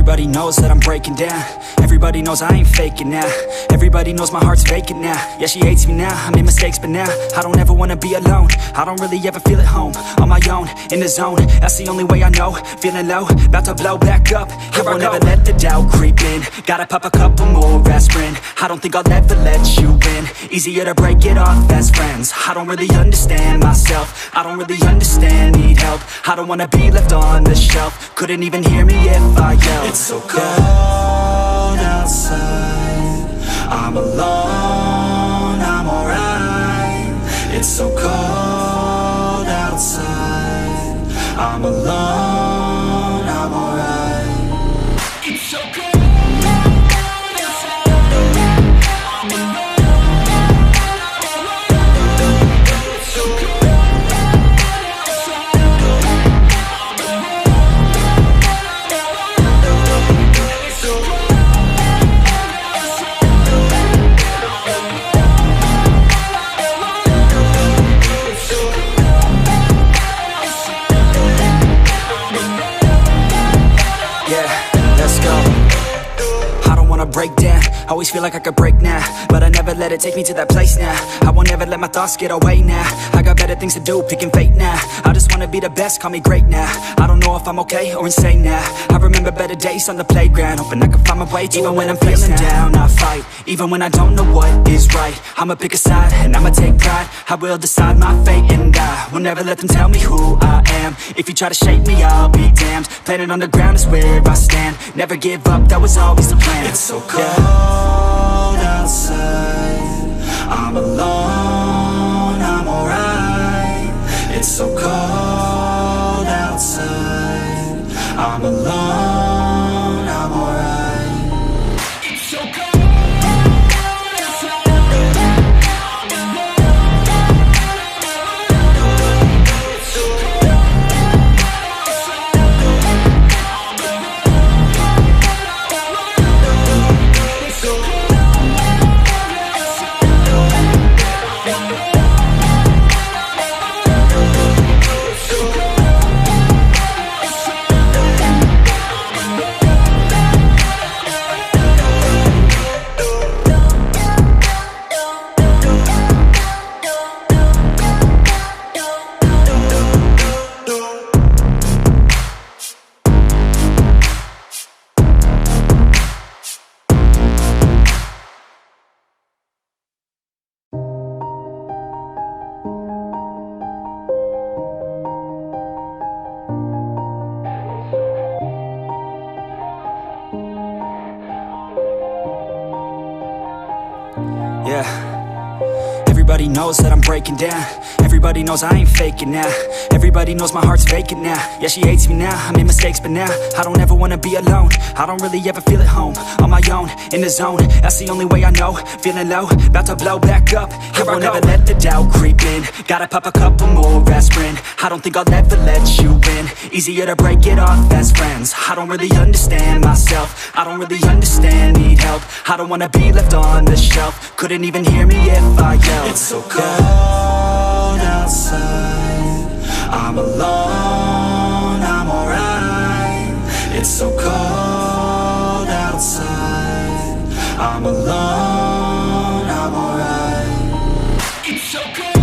Everybody knows that I'm breaking down. Everybody knows I ain't faking now. Everybody knows my heart's vacant now. Yeah, she hates me now, I made mistakes but now I don't ever wanna be alone. I don't really ever feel at home. On my own, in the zone, that's the only way I know. Feeling low, about to blow back up. I won't ever let the doubt creep in. Gotta pop a couple more aspirin. I don't think I'll ever let you in. Easier to break it off as friends. I don't really understand myself. I don't really understand, need help. I don't wanna be left on the shelf. Couldn't even hear me if I yelled. It's so cold outside, I'm alone, I'm alright. It's so cold outside, I'm alone, I'm alright. It's so cold. Break down, always feel like I could break now, but I never let it take me to that place now. I won't ever let my thoughts get away now. I got better things to do, picking fate now. I just wanna be the best, call me great now. I don't know if I'm okay or insane now. I remember better days on the playground, hoping I can find my way. Even when I'm feeling down, I fight. Even when I don't know what is right, I'ma pick a side and I'ma take pride. I will decide my fate and I will never let them tell me who I am. If you try to shape me, I'll be damned. Planet on the ground is where I stand. Never give up, that was always the plan. It's so cold outside, I'm alone, I'm alright. It's so cold outside, I'm alone, I'm alright. It's so cold. Yeah. Everybody knows that I'm breaking down. Everybody knows I ain't faking now. Everybody knows my heart's vacant now. Yeah, she hates me now, I made mistakes but now I don't ever wanna be alone. I don't really ever feel at home. On my own, in the zone, that's the only way I know. Feeling low, about to blow back up. I won't ever let the doubt creep in. Gotta pop a couple more aspirin. I don't think I'll ever let you in. Easier to break it off as friends. I don't really understand myself. I don't really understand, need help. I don't wanna be left on the shelf. Couldn't even hear me if I yelled. It's so cold outside, I'm alone, I'm alright. It's so cold outside, I'm alone, I'm alright. It's so cold.